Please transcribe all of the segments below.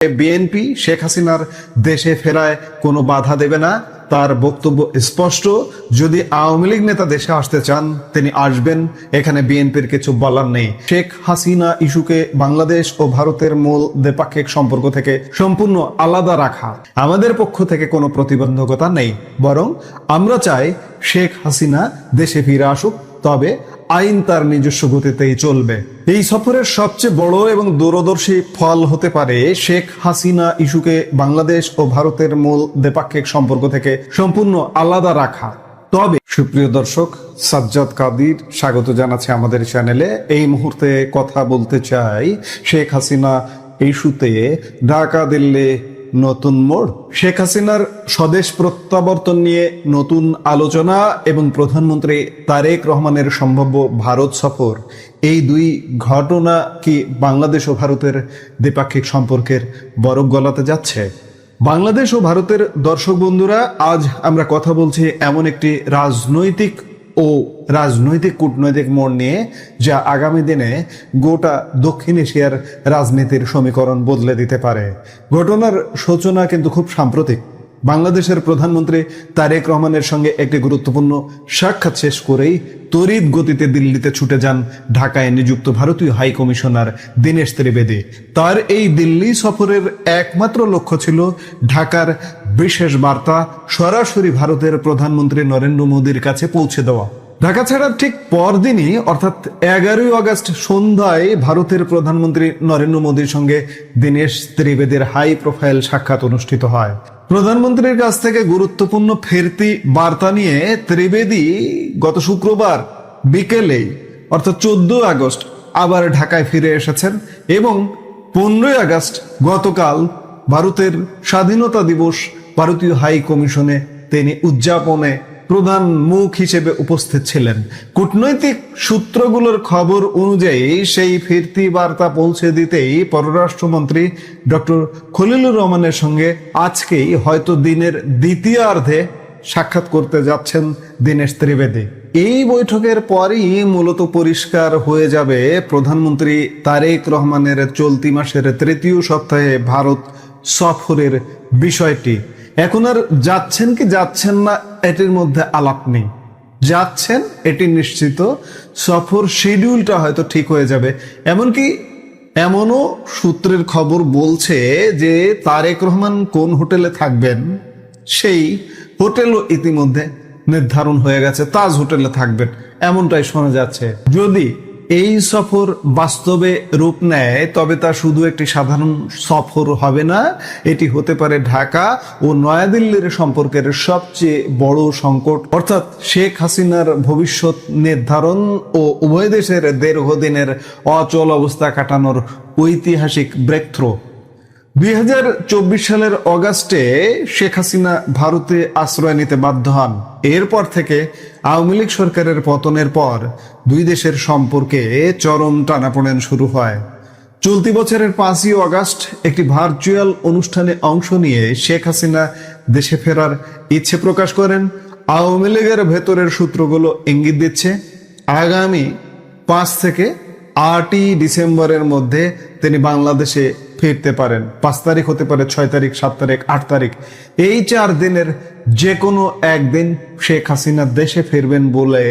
BNP Sheikh হাসিনার দেশে ফেরায় কোনো বাধা দেবে না, তার বক্তব্য স্পষ্ট। যদি আওয়ামী লীগ নেতা দেশে আসতে চান তিনি আসবেন, এখানে বিএনপির কিছু বলার নেই। শেখ হাসিনা ইস্যুকে বাংলাদেশ ও ভারতের মূল দ্বিপাক্ষিক সম্পর্ক থেকে সম্পূর্ণ আলাদা রাখা আমাদের পক্ষ থেকে কোনো প্রতিবন্ধকতা নেই, বরং আমরা চাই শেখ হাসিনা দেশে ফিরে আসুক, তবে আইন তার নিজস্ব গতিতেই চলবে। এই সফরের সবচেয়ে বড় এবং দূরদর্শী ফল হতে পারে শেখ হাসিনা ইস্যুকে বাংলাদেশ ও ভারতের মূল দ্বিপাক্ষিক সম্পর্ক থেকে সম্পূর্ণ আলাদা রাখা। তবে সুপ্রিয় দর্শক, সাজ্জাদ কাদির স্বাগত জানাচ্ছি আমাদের চ্যানেলে। এই মুহূর্তে কথা বলতে চাই শেখ হাসিনা ইস্যুতে ঢাকা দিল্লি নতুন মোড়। শেখ হাসিনার স্বদেশ প্রত্যাবর্তন নিয়ে নতুন আলোচনা এবং প্রধানমন্ত্রী তারেক রহমানের সম্ভাব্য ভারত সফর, এই দুই ঘটনা কি বাংলাদেশ ও ভারতের দ্বিপাক্ষিক সম্পর্কের বরফ গলাতে যাচ্ছে? বাংলাদেশ ও ভারতের দর্শক বন্ধুরা, আজ আমরা কথা বলছি এমন একটি রাজনৈতিক কূটনৈতিক মোড় নিয়ে, যা আগামী দিনে গোটা দক্ষিণ এশিয়ার রাজনীতির সমীকরণ বদলে দিতে পারে। ঘটনার সূচনা কিন্তু খুব সাম্প্রতিক। বাংলাদেশের প্রধানমন্ত্রী তারেক রহমানের সঙ্গে একটি গুরুত্বপূর্ণ সাক্ষাৎ শেষ করেই তড়িৎ গতিতে দিল্লিতে ছুটে যান ঢাকায় নিযুক্ত ভারতীয় হাই কমিশনার দীনেশ ত্রিবেদী। তার এই দিল্লি সফরের একমাত্র লক্ষ্য ছিল ঢাকার বিশেষ বার্তা সরাসরি ভারতের প্রধানমন্ত্রী নরেন্দ্র মোদীর কাছে পৌঁছে দেওয়া। ঢাকা ছাড়ার ঠিক পরদিনই অর্থাৎ 11 আগস্ট সন্ধ্যায় ভারতের প্রধানমন্ত্রী নরেন্দ্র মোদীর সঙ্গে দীনেশ ত্রিবেদীর হাই প্রোফাইল সাক্ষাৎ অনুষ্ঠিত হয়। প্রধানমন্ত্রীর কাছ থেকে গুরুত্বপূর্ণ ফিরতি বার্তা নিয়ে ত্রিবেদী গত শুক্রবার বিকেলেই অর্থাৎ 14 আগস্ট আবার ঢাকায় ফিরে এসেছেন এবং 15 আগস্ট গতকাল ভারতের স্বাধীনতা দিবস ভারতীয় হাই কমিশনে তিনি উদযাপনে প্রধান মুখ হিসেবে উপস্থিত ছিলেন। কূটনৈতিক সূত্রগুলোর খবর অনুযায়ী সেই ফিরতি বার্তা পৌঁছে দিতেই পররাষ্ট্রমন্ত্রী ডক্টর খলিলুর রহমানের সঙ্গে আজকেই হয়তো দিনের দ্বিতীয়ার্ধে সাক্ষাৎ করতে যাচ্ছেন দীনেশ ত্রিবেদী। এই বৈঠকের পরই মূলত পরিষ্কার হয়ে যাবে প্রধানমন্ত্রী তারেক রহমানের চলতি মাসের 3য় সপ্তাহে ভারত সফরের বিষয়টি। এখন আর যাচ্ছেন কি যাচ্ছেন না এটির মধ্যে আলাপ নেই, যাচ্ছেন এটি নিশ্চিত। সফর শিডিউলটা হয়তো ঠিক হয়ে যাবে। এমনও সূত্রের খবর বলছে যে তারেক রহমান কোন হোটেলে থাকবেন সেই হোটেলও ইতিমধ্যে নির্ধারণ হয়ে গেছে, তাজ হোটেলে থাকবেন এমনটাই শোনা যাচ্ছে। যদি এই সফর বাস্তবে রূপ নেয় তবে তা শুধু একটি সাধারণ সফর হবে না, এটি হতে পারে ঢাকা ও নয়াদিল্লির সম্পর্কের সবচেয়ে বড় সংকট, অর্থাৎ শেখ হাসিনার ভবিষ্যৎ নির্ধারণ ও উভয় দেশের দীর্ঘদিনের অচল অবস্থা কাটানোর ঐতিহাসিক ব্রেকথ্রো। 2024 সালের অগাস্টে শেখ হাসিনা ভারতে আশ্রয় নিতে বাধ্য হন। এরপর থেকে আওয়ামী লীগ সরকারের পতনের পর দুই দেশের সম্পর্কে চরম টানাপোড়েন শুরু হয়। চলতি বছরের 5ই আগস্ট একটি ভার্চুয়াল অনুষ্ঠানে অংশ নিয়ে শেখ হাসিনা দেশে ফেরার ইচ্ছে প্রকাশ করেন। আওয়ামী লীগের ভেতরের সূত্রগুলো ইঙ্গিত দিচ্ছে আগামী 5 থেকে 8ই ডিসেম্বরের মধ্যে তিনি বাংলাদেশে ফিরতে পারেন। 5 তারিখ হতে পারে, 6 তারিখ, 7 তারিখ, 8 তারিখ, এই 4 দিনের যে কোনো একদিন শেখ হাসিনা দেশে ফিরবেন বলে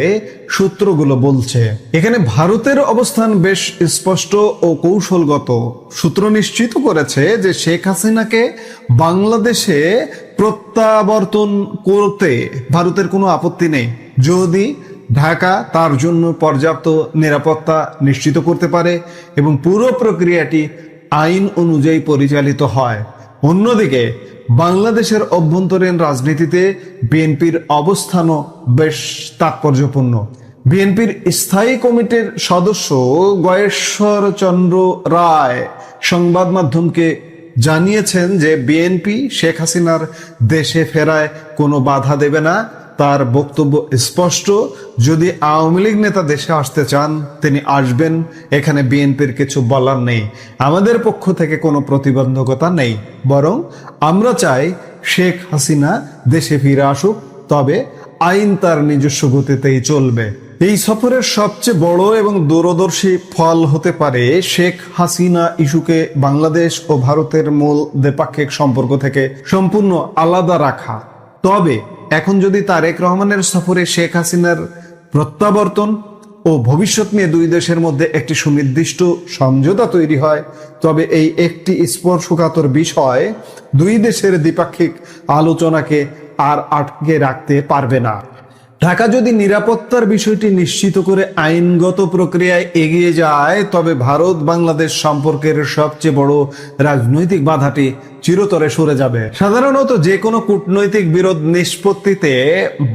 সূত্রগুলো বলছে। এখানে ভারতের অবস্থান বেশ স্পষ্ট ও কৌশলগত। সূত্র নিশ্চিত করেছে যে শেখ হাসিনাকে বাংলাদেশে প্রত্যাবর্তন করতে ভারতের কোনো আপত্তি নেই, যদি ঢাকা তার জন্য পর্যাপ্ত নিরাপত্তা নিশ্চিত করতে পারে এবং পুরো প্রক্রিয়াটি আইন অনুযায়ী পরিচালিত হয়। অন্যদিকে বাংলাদেশের অভ্যন্তরীণ রাজনীতিতে বিএনপির অবস্থানও বেশ তাৎপর্যপূর্ণ। বিএনপির স্থায়ী কমিটির সদস্য গয়েশ্বর চন্দ্র রায় সংবাদ মাধ্যমকে জানিয়েছেন যে বিএনপি শেখ হাসিনার দেশে ফেরায় কোনো বাধা দেবে না, তার বক্তব্য স্পষ্ট। যদি আওয়ামী লীগ নেতা দেশে আসতে চান তিনি আসবেন, এখানে বিএনপির কিছু বলার নেই। আমাদের পক্ষ থেকে কোনো প্রতিবন্ধকতা নেই, বরং আমরা চাই শেখ হাসিনা দেশে ফিরে আসুক, তবে আইন তার নিজস্ব গতিতেই চলবে। এই সফরের সবচেয়ে বড় এবং দূরদর্শী ফল হতে পারে শেখ হাসিনা ইস্যুকে বাংলাদেশ ও ভারতের মূল দ্বিপাক্ষিক সম্পর্ক থেকে সম্পূর্ণ আলাদা রাখা। তবে এখন যদি তারেক রহমানের সফরে শেখ হাসিনার প্রত্যাবর্তন ও ভবিষ্যৎ নিয়ে দুই দেশের মধ্যে একটি সুনির্দিষ্ট সমঝোতা তৈরি হয়, তবে এই একটি স্পর্শকাতর বিষয় দুই দেশের দ্বিপাক্ষিক আলোচনাকে আর আটকে রাখতে পারবে না। ঢাকা যদি নিরাপত্তার বিষয়টি নিশ্চিত করে আইনগত প্রক্রিয়ায় এগিয়ে যায়, তবে ভারত বাংলাদেশ সম্পর্কের সবচেয়ে বড় রাজনৈতিক বাধাটি চিরতরে সরে যাবে। সাধারণত যে কোনো কূটনৈতিক বিরোধ নিষ্পত্তিতে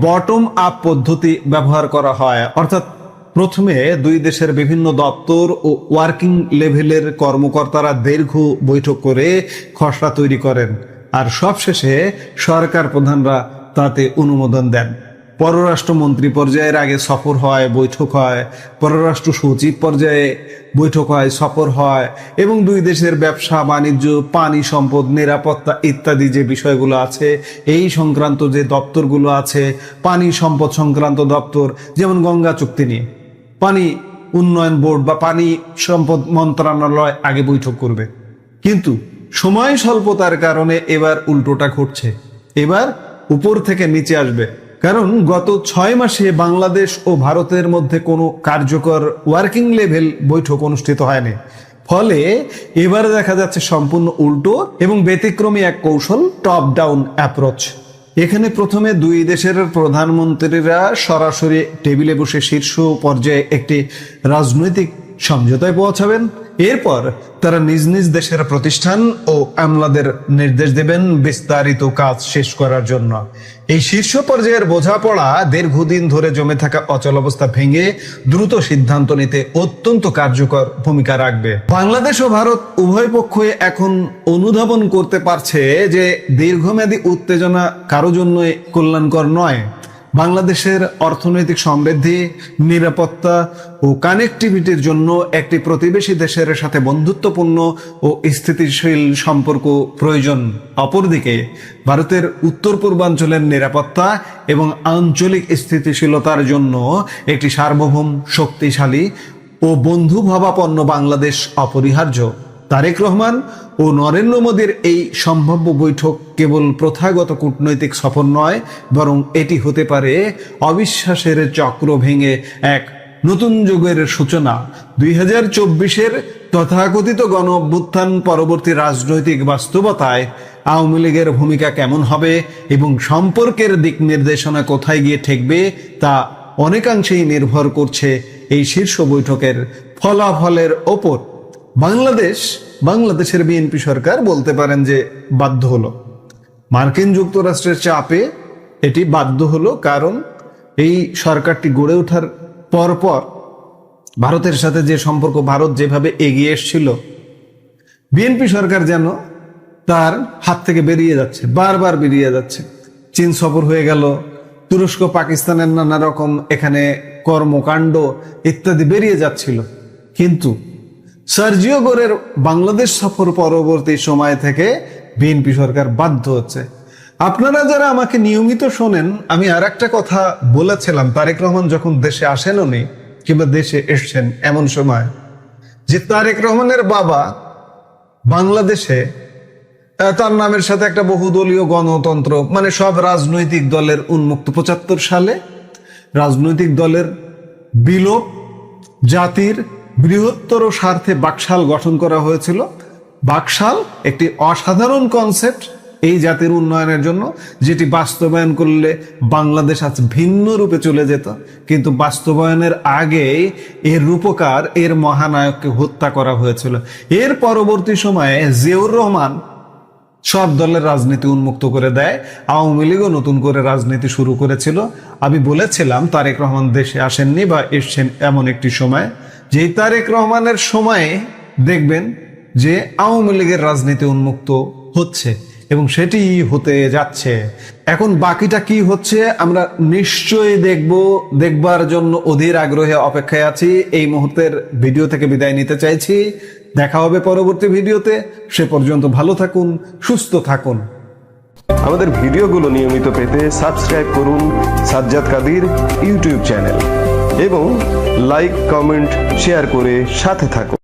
বটম আপ পদ্ধতি ব্যবহার করা হয়, অর্থাৎ প্রথমে দুই দেশের বিভিন্ন দপ্তর ও ওয়ার্কিং লেভেলের কর্মকর্তারা দীর্ঘ বৈঠক করে খসড়া তৈরি করেন, আর সবশেষে সরকার প্রধানরা তাতে অনুমোদন দেন। পররাষ্ট্রমন্ত্রী পর্যায়ের আগে সফর হয়, বৈঠক হয়, পররাষ্ট্র সচিব পর্যায়ে বৈঠক হয়, সফর হয়, এবং দুই দেশের ব্যবসা বাণিজ্য, পানি সম্পদ, নিরাপত্তা ইত্যাদি যে বিষয়গুলো আছে, এই সংক্রান্ত যে দপ্তরগুলো আছে, পানি সম্পদ সংক্রান্ত দপ্তর, যেমন গঙ্গা চুক্তি নিয়ে পানি উন্নয়ন বোর্ড বা পানি সম্পদ মন্ত্রণালয় আগে বৈঠক করবে। কিন্তু সময় স্বল্পতার কারণে এবার উল্টোটা ঘটছে। এবার উপর থেকে নিচে আসবে, কারণ গত 6 মাসে বাংলাদেশ ও ভারতের মধ্যে কোনো কার্যকর ওয়ার্কিং লেভেল বৈঠক অনুষ্ঠিত হয়নি। ফলে এবার দেখা যাচ্ছে সম্পূর্ণ উল্টো এবং ব্যতিক্রমী এক কৌশল, টপ ডাউন অ্যাপ্রোচ। এখানে প্রথমে দুই দেশের প্রধানমন্ত্রীরা সরাসরি টেবিলে বসে শীর্ষ পর্যায়ে একটি রাজনৈতিক সমঝোতায় পৌঁছাবেন। এরপর তারা নিজ নিজ দেশের প্রতিষ্ঠান ও আমলাদের নির্দেশ দেবেন বিস্তারিত কাজ শেষ করার জন্য। এই শীর্ষ পর্যায়ের বোঝাপড়া দীর্ঘদিন ধরে জমে থাকা অচলাবস্থা ভেঙে দ্রুত সিদ্ধান্ত নিতে অত্যন্ত কার্যকর ভূমিকা রাখবে। বাংলাদেশ ও ভারত উভয় পক্ষই এখন অনুধাবন করতে পারছে যে দীর্ঘমেয়াদী উত্তেজনা কারো জন্যই কল্যাণকর নয়। বাংলাদেশের অর্থনৈতিক সমৃদ্ধি, নিরাপত্তা ও কানেক্টিভিটির জন্য একটি প্রতিবেশী দেশের সাথে বন্ধুত্বপূর্ণ ও স্থিতিশীল সম্পর্ক প্রয়োজন। অপরদিকে ভারতের উত্তর পূর্বাঞ্চলের নিরাপত্তা এবং আঞ্চলিক স্থিতিশীলতার জন্য একটি সার্বভৌম, শক্তিশালী ও বন্ধুভাবাপন্ন বাংলাদেশ অপরিহার্য। তারেক রহমান ও নরেন্দ্র মোদীর এই সম্ভাব্য বৈঠক কেবল প্রথাগত কূটনৈতিক সফর নয়, বরং এটি হতে পারে অবিশ্বাসের চক্র ভেঙে এক নতুন যুগের সূচনা। 2024-এর তথাকথিত গণ অভ্যুত্থান পরবর্তী রাজনৈতিক বাস্তবতায় আওয়ামী লীগের ভূমিকা কেমন হবে এবং সম্পর্কের দিক নির্দেশনা কোথায় গিয়ে ঠেকবে, তা অনেকাংশেই নির্ভর করছে এই শীর্ষ বৈঠকের ফলাফলের ওপর। বাংলাদেশের বিএনপি সরকার বলতে পারেন যে বাধ্য হলো, মার্কিন যুক্তরাষ্ট্রের চাপে এটি বাধ্য হলো, কারণ এই সরকারটি গড়ে ওঠার পরপর ভারতের সাথে যে সম্পর্ক ভারত যেভাবে এগিয়ে এসেছিল, বিএনপি সরকার যেন তার হাত থেকে বেরিয়ে যাচ্ছে, বারবার বেরিয়ে যাচ্ছে। চীন সফর হয়ে গেল, তুরস্ক পাকিস্তানের নানা রকম এখানে কর্মকাণ্ড ইত্যাদি বেরিয়ে যাচ্ছিল। কিন্তু সার্জিও গোরের বাংলাদেশ সফর পরবর্তী সময় থেকে বিএনপি সরকার বাধ্য হচ্ছে। আপনারা যারা আমাকে নিয়মিত শোনেন, আমি আর একটা কথা বলেছিলাম, তারেক রহমান যখন দেশে আসেন উনি কিংবা দেশে এসছেন এমন সময়, যে তারেক রহমানের বাবা বাংলাদেশে তার নামের সাথে একটা বহুদলীয় গণতন্ত্র, মানে সব রাজনৈতিক দলের উন্মুক্ত। 75 সালে রাজনৈতিক দলের বিলোপ, জাতির বৃহত্তর স্বার্থে বাকশাল গঠন করা হয়েছিল। বাকশাল একটি অসাধারণ কনসেপ্ট এই জাতির উন্নয়নের জন্য, যেটি বাস্তবায়ন করলে বাংলাদেশ আজ ভিন্ন রূপে চলে যেত। কিন্তু বাস্তবায়নের আগে এর রূপকার, এর মহানায়ককে হত্যা করা হয়েছিল। এর পরবর্তী সময়ে জিয়াউর রহমান সব দলের রাজনীতি উন্মুক্ত করে দেয়, আওয়ামী লীগও নতুন করে রাজনীতি শুরু করেছিল। আমি বলেছিলাম তারেক রহমান দেশে আসেননি বা এসছেন এমন একটি সময়, যেই তারেক রহমানের সময়ে দেখবেন যে আওয়ামী লীগের রাজনীতি উন্মুক্ত হচ্ছে এবং সেটি হতে যাচ্ছে। এখন বাকিটা কি হচ্ছে আমরা নিশ্চয়ই দেখবার জন্য অধীর আগ্রহে অপেক্ষায় আছি। এই মুহূর্তের ভিডিও থেকে বিদায় নিতে চাইছি। দেখা হবে পরবর্তী ভিডিওতে। সে পর্যন্ত ভালো থাকুন, সুস্থ থাকুন। আমাদের ভিডিওগুলো নিয়মিত পেতে সাবস্ক্রাইব করুন সাজ্জাদ কাদির ইউটিউব চ্যানেল। এবং লাইক, কমেন্ট, শেয়ার করে সাথে থাকুন।